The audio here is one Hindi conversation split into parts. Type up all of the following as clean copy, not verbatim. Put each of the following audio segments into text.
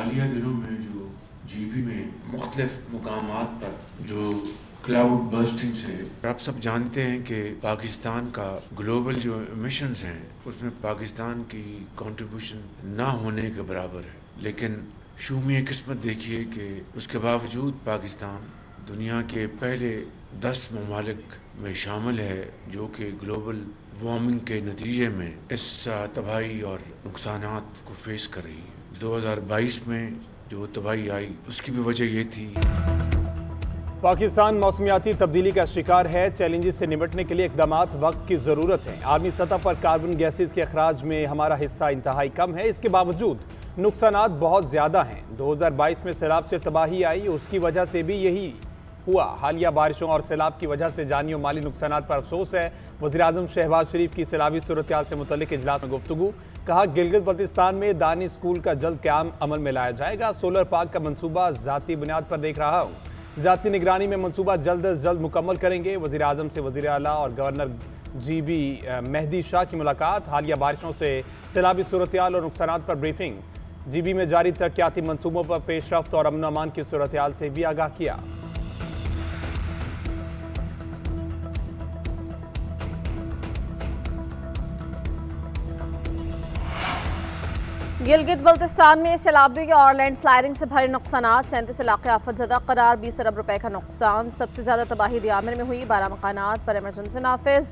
हालिया दिनों में जो जीबी में मुख्तलिफ मुकामात पर जो क्लाउड बर्स्टिंग से आप सब जानते हैं कि पाकिस्तान का ग्लोबल जो मिशंस हैं उसमें पाकिस्तान की कंट्रीब्यूशन ना होने के बराबर है, लेकिन शूमी किस्मत देखिए कि उसके बावजूद पाकिस्तान दुनिया के पहले 10 ममालिक में शामिल है जो कि ग्लोबल वार्मिंग के नतीजे में इस तबाही और नुकसानात को फेस कर रही है। 2022 में जो तबाही आई उसकी भी वजह ये थी। पाकिस्तान मौसमियाती तब्दीली का शिकार है। चैलेंजेस से निपटने के लिए इक़दामात वक्त की ज़रूरत है। आलमी सतह पर कार्बन गैसेज के अखराज में हमारा हिस्सा इंतहाई कम है। इसके बावजूद नुकसानात बहुत ज़्यादा हैं। 2022 में सैलाब से तबाही आई, उसकी वजह से भी यही हुआ। हालिया बारिशों और सैलाब की वजह से जानी और माली नुकसानात पर अफसोस है। वज़ीर-ए-आज़म शहबाज शरीफ की सैलाबी सूरत-ए-हाल से मुतल्लिक़ इजलास में गुफ्तगू। कहा, गिलगित बल्तिस्तान में दानी स्कूल का जल्द क़याम अमल में लाया जाएगा। सोलर पार्क का मनसूबा ज़ाती बुनियाद पर देख रहा हूँ। ज़ाती निगरानी में मनसूबा जल्द अज जल्द मुकम्मल करेंगे। वज़ीर-ए-आज़म से वज़ीर आला और गवर्नर GB मेहदी शाह की मुलाकात। हालिया बारिशों से सैलाबी सूरत-ए-हाल और नुकसानात पर ब्रीफिंग। GB में जारी तरक्याती मनसूबों पर पेशरफ्त और अमन अमान की सूरत-ए-हाल से भी आगाह किया। गिलगित बल्तिस्तान में सैलाबी और लैंडस्लाइडिंग से भरे नुकसानात। 37 इलाके आफतज़दा करार, 20 अरब रुपए का नुकसान। सबसे ज्यादा तबाही दियामिर में हुई। 12 मकानात पर इमरजेंसी नाफिज।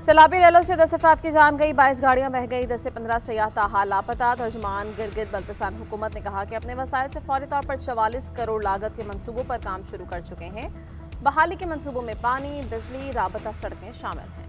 सैलाबी रैलों से 10 अफराद की जान गई, 22 गाड़ियां बह गई, 10 से 15 सयाह ताहाल लापता। तर्जुमान गिलगित बल्तिस्तान हुकूमत ने कहा कि अपने वसाइल से फौरी तौर पर 44 करोड़ लागत के मनसूबों पर काम शुरू कर चुके हैं। बहाली के मनसूबों में पानी, बिजली, राबता सड़कें शामिल हैं।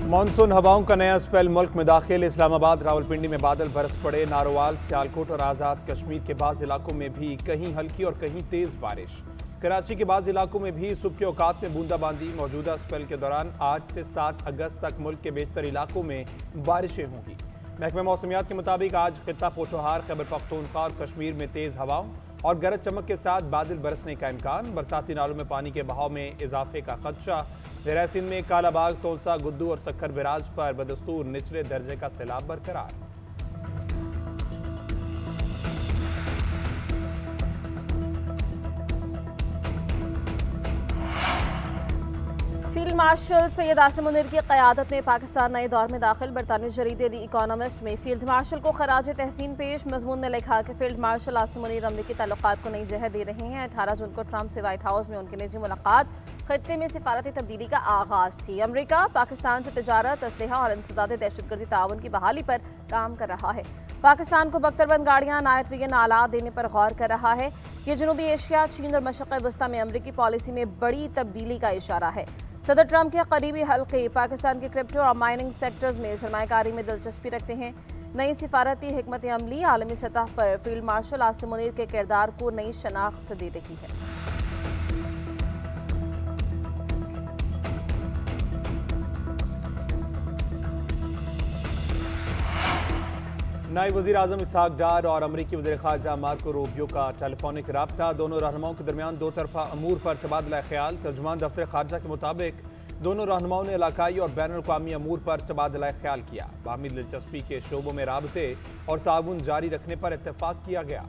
मानसून हवाओं का नया स्पेल मुल्क में दाखिल। इस्लामाबाद, रावलपिंडी में बादल बरस पड़े। नारोवाल, सियालकोट और आज़ाद कश्मीर के बाद इलाकों में भी कहीं हल्की और कहीं तेज बारिश। कराची के बाद इलाकों में भी सुबह के औकात में बूंदाबांदी। मौजूदा स्पेल के दौरान आज से 7 अगस्त तक मुल्क के बेशतर इलाकों में बारिशें होंगी। महकमा मौसमियात के मुताबिक आज खित्ता पोठोहार, खैबर पख्तूनख्वा और कश्मीर में तेज हवाओं और गरज चमक के साथ बादल बरसने का इम्कान। बरसाती नालों में पानी के बहाव में इजाफे का खदशा। देरा सिंध में कालाबाग, तोलसा, गुद्दू और सक्खर बिराज पर बदस्तूर निचले दर्जे का सैलाब बरकरार। फील्ड मार्शल सैयद आसिम मुनीर की क़यादत में पाकिस्तान नए दौर में दाखिल। बरतानवी जरीदे दी इकोनॉमिस्ट में फील्ड मार्शल को खराज तहसीन पेश। मजमून ने लिखा कि फील्ड मार्शल आसिम मुनीर अमरीकी ताल्लुकात को नई जहत दे रहे हैं। 18 जून को ट्रंप से व्हाइट हाउस में उनकी निजी मुलाकात खत्ते में सिफारती तब्दीली का आगाज थी। अमरीका पाकिस्तान से तिजारत, असलहा और इंसदादी दहशतगर्दी ताउन की बहाली पर काम कर रहा है। पाकिस्तान को बख्तरबंद गाड़ियां, नाइट विजन आलात देने पर गौर कर रहा है। ये जनूबी एशिया, चीन और मशरक़ वस्ती में अमरीकी पॉलिसी में बड़ी तब्दीली का इशारा है। सदर ट्रंप के करीबी हल्के पाकिस्तान के क्रिप्टो और माइनिंग सेक्टर्स में सरमायाकारी में दिलचस्पी रखते हैं। नई सिफारती हिकमत अमली आलमी सतह पर फील्ड मार्शल आसिम मुनीर के किरदार को नई शनाख्त दे रही है। नायब वज़ीर आज़म इसहाक डार और अमरीकी वज़ीर ख़ारजा मार्को रूबियो का टेलीफोनिक रब्ता। दोनों रहनुमाओं के दरमियान दो तरफा अमूर पर तबादला ख्याल। तर्जुमान दफ्तर ख़ारजा के मुताबिक दोनों रहनुमाओं ने इलाकाई और बैनुल अक़वामी अमूर पर तबादला ख्याल किया। बाहमी दिलचस्पी के शोबों में राबते और ताउन जारी रखने पर इत्तेफाक किया गया।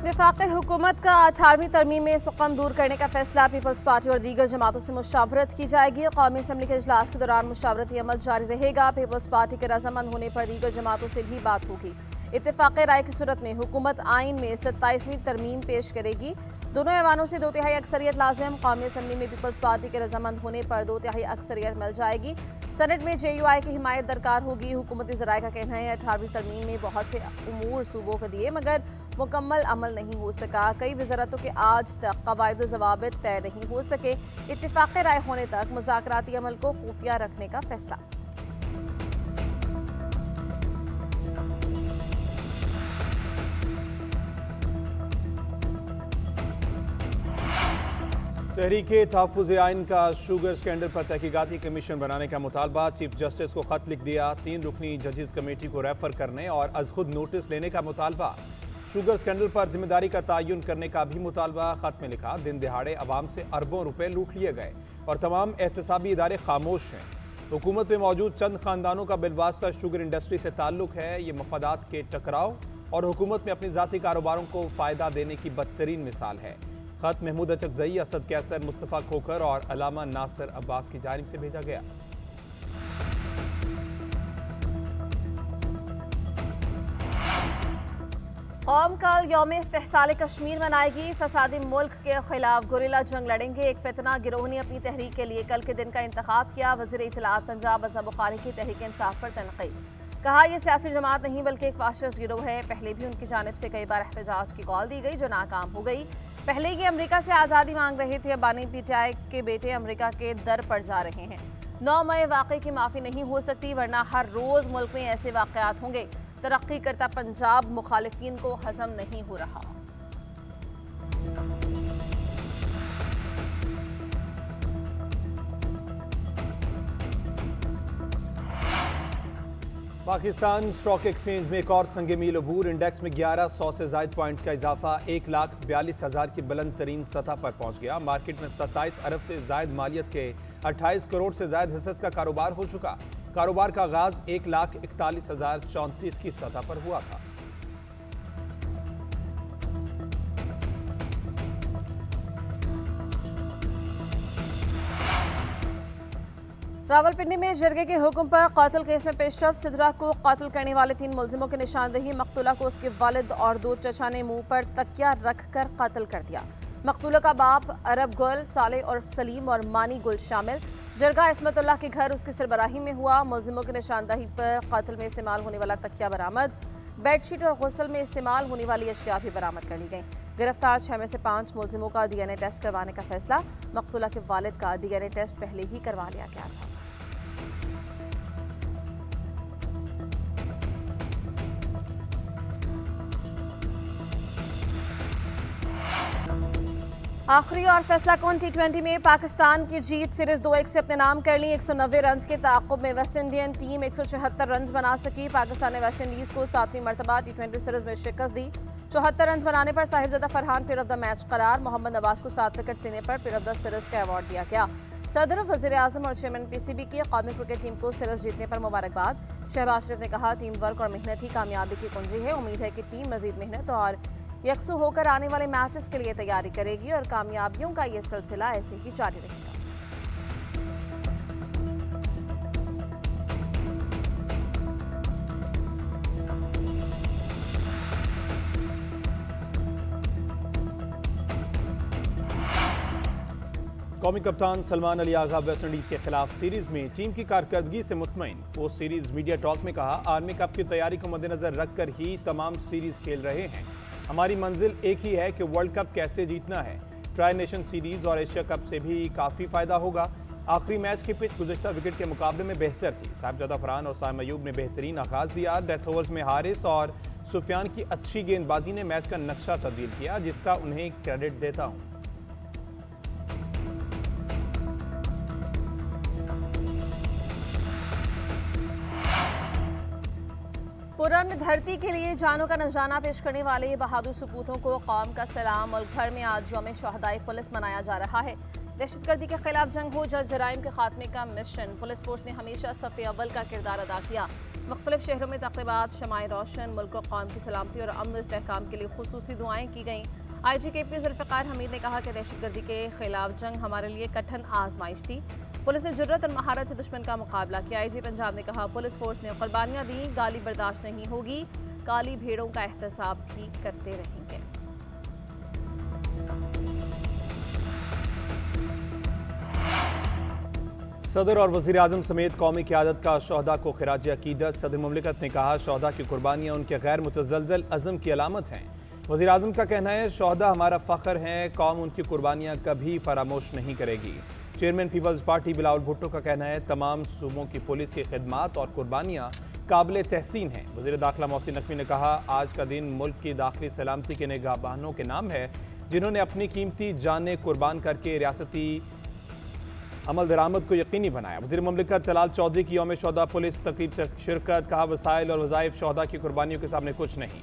वफाक़ी हुकूमत का 18वीं तरमीम में सुकम दूर करने का फैसला। पीपल्स पार्टी और दीगर जमातों से मुशावरत की जाएगी। कौमी असम्बली के इजलास के दौरान मुशावरती अमल जारी रहेगा। पीपल्स पार्टी के रजामंद होने पर दीगर जमातों से भी बात होगी। इत्तेफाक़ राय की सूरत में हुकूमत आइन में 27वीं तरमीम पेश करेगी। दोनों ऐवानों से 2/3 अक्सरियत लाजिम। कौमी असम्बली में पीपल्स पार्टी के रजामंद होने पर 2/3 अक्सरियत मिल जाएगी। सेनेट में JUI की हिमायत दरकार होगी। हुकूमती ज़राए का कहना है 18वीं तरमीम में बहुत से उमूर सूबों को दिए मगर मुकम्मल अमल नहीं हो सका। कई वज़ारतों के आज तक कवायद ज़वाबित तय नहीं हो सके। इत्तेफाक़ राय होने तक मुज़ाकराती अमल को खुफिया रखने का फैसला। तहरीके तहफ़्फ़ुज़ आइन का शुगर स्कैंडल पर तहकीकाती कमीशन बनाने का मुतालबा। चीफ जस्टिस को खत लिख दिया। 3 रुकनी जजेस कमेटी को रेफर करने और अज खुद नोटिस लेने का मुतालबा। शुगर स्कैंडल पर जिम्मेदारी का तयन करने का भी मुतालबा। खत में लिखा, दिन दिहाड़े अवाम से अरबों रुपए लूट लिए गए और तमाम एहतसाबी इदारे खामोश हैं। हुकूमत में मौजूद चंद खानदानों का बिलवास्ता शुगर इंडस्ट्री से ताल्लुक है। ये मफादात के टकराव और हुकूमत में अपने ज़ाती कारोबारों को फ़ायदा देने की बदतरीन मिसाल है। खत महमूद अचकजई, असद कैसर, मुस्तफ़ा खोखर और अलामा नासिर अब्बास की जानिब से भेजा गया। कौम कल यौम इस्तेहसाल कश्मीर मनाएगी। फसादी मुल्क के खिलाफ गुरिल्ला जंग लड़ेंगे। एक फितना गिरोह ने अपनी तहरीक के लिए कल के दिन का इंतखाब किया। वज़ीर इत्तलाआत पंजाब अज़हर बुखारी की तहरीक इंसाफ पर तनकीद। कहा, यह सियासी जमात नहीं बल्कि एक फाशिस्ट गिरोह है। पहले भी उनकी जानिब से कई बार एहतजाज की कॉल दी गई जो नाकाम हो गई। पहले ये अमेरिका से आज़ादी मांग रहे थे, अब बानी पीटीआई के बेटे अमेरिका के दर पर जा रहे हैं। 9 मई वाक़े की माफ़ी नहीं हो सकती, वरना हर रोज़ मुल्क में ऐसे वाक़यात होंगे। तरक्की करता पंजाब मुखालिफिन को हजम नहीं हो रहा। पाकिस्तान स्टॉक एक्सचेंज में एक और संग मील अबूर। इंडेक्स में 1100 से ज़ायद पॉइंट का इजाफा 1,42,000 की बुलंद तरीन सतह पर पहुंच गया। मार्केट में 27 अरब से ज़ायद मालियत के 28 करोड़ से ज़ायद हिस्सेस का कारोबार हो चुका। कारोबार का आगाज 1,41,034 की सतह पर हुआ था। रावलपिंडी में जरगे के हुक्म पर कातिल केस में पेशरफ्त। सिद्रा को कातिल करने वाले 3 मुलजिमों की निशानदेही। मकतूला को उसके वालिद और 2 चचा ने मुंह पर तकिया रखकर कातिल कर दिया। मकतूला का बाप अरब गुल, साले उर्फ सलीम और मानी गुल शामिल। जरगा इस्मतुल्लाह के घर उसकी सरबराही में हुआ। मुलजिमों की निशानदेही पर कातिल में इस्तेमाल होने वाला तकिया बरामद। बेडशीट और गुस्ल में इस्तेमाल होने वाली अशिया भी बरामद कर ली गई। गिरफ्तार 6 में से 5 मुलजिमों का DNA टेस्ट करवाने का फैसला। मकतूला के वालिद का DNA टेस्ट पहले ही करवा लिया गया था। आखिरी और फैसला कौन T20 में पाकिस्तान की जीत। सीरीज 2-1 से अपने नाम कर ली। 190 रन के ताक़ुब में वेस्ट इंडियन टीम 174 रन बना सकी। पाकिस्तान ने वेस्ट इंडीज़ को 7वीं मरतबा T20 सीरीज में शिकस्त दी। 74 रन बनाने पर Sahibzada Farhan player of the match करार। मोहम्मद नवाज को 7 विकेट लेने पर प्लेयर ऑफ द सीरीज का अवार्ड दिया गया। सदर, वज़ीर आज़म और चेयरमैन PCB की कौमी क्रिकेट टीम को सीरीज जीतने पर मुबारकबाद। शहबाज शरीफ ने कहा, टीम वर्क और मेहनत ही कामयाबी की कुंजी है। उम्मीद है कि टीम मजीद मेहनत और यकसू होकर आने वाले मैचेस के लिए तैयारी करेगी और कामयाबियों का ये सिलसिला ऐसे ही जारी रहेगा। कौमी कप्तान सलमान अली आगा वेस्ट इंडीज के खिलाफ सीरीज में टीम की कारकर्दगी से मुतमईन। वो सीरीज मीडिया टॉक में कहा, आर्मी कप की तैयारी को मद्देनजर रखकर ही तमाम सीरीज खेल रहे हैं। हमारी मंजिल एक ही है कि वर्ल्ड कप कैसे जीतना है। ट्राई नेशन सीरीज और एशिया कप से भी काफ़ी फ़ायदा होगा। आखिरी मैच की पिच गुज़श्ता विकेट के मुकाबले में बेहतर थी। साहिबजादा फरहान और साइम अयूब ने बेहतरीन आगाज़ दिया। डेथ ओवर्स में हारिस और सुफियान की अच्छी गेंदबाजी ने मैच का नक्शा तब्दील किया, जिसका उन्हें क्रेडिट देता हूँ। पुरन धरती के लिए जानों का नजराना पेश करने वाले बहादुर सपूतों को कौम का सलाम। मुल्क भर में आज यौम शहदाए पुलिस मनाया जा रहा है। दहशतगर्दी के खिलाफ जंग हो, जराइम के खात्मे का मिशन। पुलिस फोर्स ने हमेशा सफ़े अव्वल का किरदार अदा किया। मुख्तलिफ शहरों में तक़रीबात, शमाए रोशन, मुल्क और कौम की सलामती और अमन इस्तेहकाम के लिए खुसूसी दुआएं की गईं। IG KP जुल्फ़िकार हमीद ने कहा कि दहशतगर्दी के खिलाफ जंग हमारे लिए कठिन आजमाइश थी। पुलिस ने जुर्रत और महारत से दुश्मन का मुकाबला किया। IG पंजाब ने कहा, पुलिस फोर्स ने कुर्बानियां दी, गाली बर्दाश्त नहीं होगी, काली भेड़ों का एहतसाब भी करते रहेंगे। सदर और वज़ीर आज़म समेत कौमी क़यादत का शहदा को खिराज अकीदत। सदर मुमलिकत ने कहा, शहदा की कुर्बानियाँ उनके गैर मुतज़लज़ल अज़म की अलामत हैं। वज़ीर आज़म का कहना है, शहदा हमारा फ़ख्र है, कौम उनकी कुर्बानियाँ कभी फरामोश नहीं करेगी। चेयरमैन पीपल्स पार्टी बिलावल भुट्टो का कहना है, तमाम सूबों की पुलिस की खिदमात और कुर्बानियाँ काबिल तहसीन हैं। वज़ीर दाखिला मोहसिन नकवी ने कहा, आज का दिन मुल्क की दाखिली सलामती के निगहबानों के नाम है। जिन्होंने अपनी कीमती जानें कुर्बान करके रियासती अमल दरामद को यकीनी बनाया। वज़ीर मुमलिकत तलाल चौधरी की यौम शोहदा पुलिस तकरीब से शिरकत, कहा वसाइल और वज़ाइफ शोहदा की कुर्बानियों के सामने कुछ नहीं।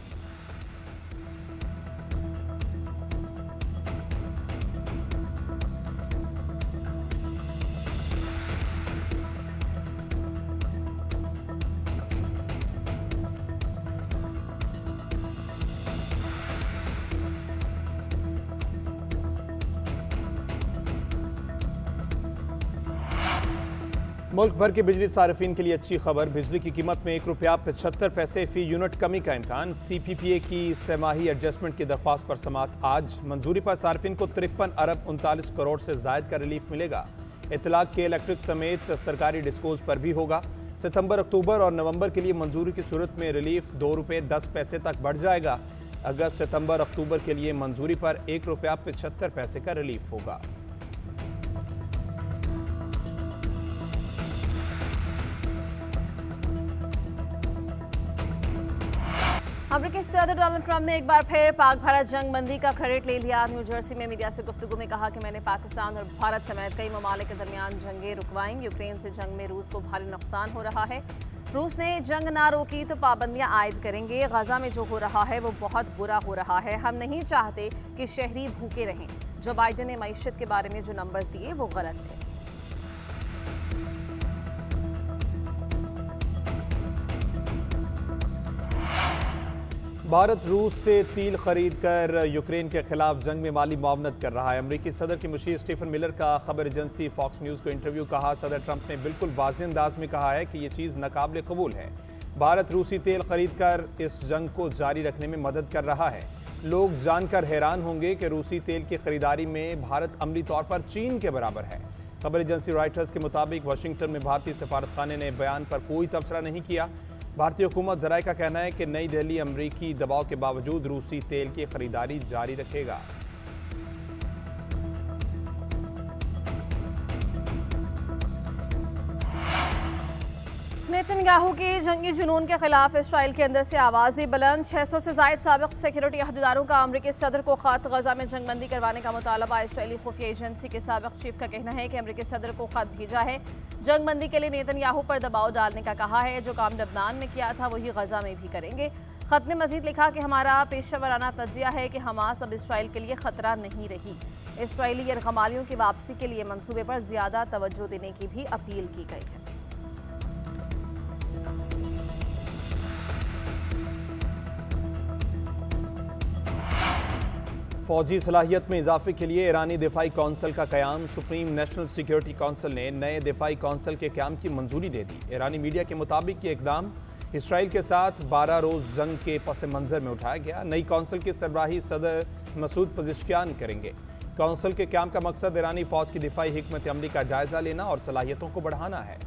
मुल्क भर के बिजली सार्फिन के लिए अच्छी खबर। बिजली की कीमत में ₹1.75 फी यूनिट कमी का इम्कान। CPPA की सहमाही एडजस्टमेंट की दरख्वास्त पर समाअत आज। मंजूरी पर सार्फिन को 53 अरब 39 करोड़ से जायद का रिलीफ मिलेगा। इतलाक के इलेक्ट्रिक समेत सरकारी डिस्कोज पर भी होगा। सितंबर, अक्टूबर और नवंबर के लिए मंजूरी की सूरत में रिलीफ ₹2.10 तक बढ़ जाएगा। अगस्त, सितंबर, अक्टूबर के लिए मंजूरी पर ₹1.75 का रिलीफ होगा। अमेरिकी सदर डोनाल्ड ट्रंप ने एक बार फिर पाक भारत जंग बंदी का क्रेडिट ले लिया। न्यू जर्सी में मीडिया से गुफ्तगू में कहा कि मैंने पाकिस्तान और भारत समेत कई ममालिक के दरमियान जंगें रुकवाईं। यूक्रेन से जंग में रूस को भारी नुकसान हो रहा है। रूस ने जंग ना रोकी तो पाबंदियां आयद करेंगे। गजा में जो हो रहा है वो बहुत बुरा हो रहा है। हम नहीं चाहते कि शहरी भूखे रहें। जो बाइडेन ने मईशत के बारे में जो नंबर्स दिए वो गलत थे। भारत रूस से तेल खरीद कर यूक्रेन के खिलाफ जंग में माली मुआवनत कर रहा है। अमेरिकी सदर की मुशीर स्टीफन मिलर का खबर एजेंसी फॉक्स न्यूज़ को इंटरव्यू। कहा, सदर ट्रंप ने बिल्कुल वाज़ेह अंदाज में कहा है कि ये चीज़ नाकाबिल कबूल है। भारत रूसी तेल खरीद कर इस जंग को जारी रखने में मदद कर रहा है। लोग जानकर हैरान होंगे कि रूसी तेल की खरीदारी में भारत अमली तौर पर चीन के बराबर है। खबर एजेंसी रॉयटर्स के मुताबिक वाशिंगटन में भारतीय सफारतखाने ने बयान पर कोई तबसरा नहीं किया। भारतीय हुकूमत ज़राए का कहना है कि नई दिल्ली अमरीकी दबाव के बावजूद रूसी तेल की खरीदारी जारी रखेगा। नेतन्याहू के जंगी जुनून के खिलाफ इसराइल के अंदर से आवाज़ें बुलंद। 600 से ज़ायद साबिक़ सिक्योरिटी अहदेदारों का अमरीकी सदर को खत। गजा में जंगबंदी करवाने का मुतालबा। इसराइली खुफिया एजेंसी के साबिक़ चीफ का कहना है कि अमरीकी सदर को खत भेजा है। जंगबंदी के लिए नेतन्याहू पर दबाव डालने का कहा है। जो काम लबनान में किया था वही गजा में भी करेंगे। खत में मजीद लिखा कि हमारा पेशेवराना तज्जिया है कि हमास अब इसराइल के लिए खतरा नहीं रही। इसराइली यरगमालियों की वापसी के लिए मंसूबे पर ज़्यादा तवज्जो देने की भी अपील की गई है। फौजी सलाहियत में इजाफे के लिए ईरानी दिफाई कौंसिल का क़याम। सुप्रीम नेशनल सिक्योरिटी कौंसिल ने नए दिफाई कौंसिल के क़याम की मंजूरी दे दी। ईरानी मीडिया के मुताबिक ये इकदाम इसराइल के साथ 12 रोज़ जंग के पस मंज़र में उठाया गया। नई कौंसिल की सरबराही सदर मसूद पज़ेश्कियान करेंगे। कौंसिल के क़याम का मकसद ईरानी फ़ौज की दिफाई हिकमत अमली का जायज़ा लेना और सलाहियतों को बढ़ाना है।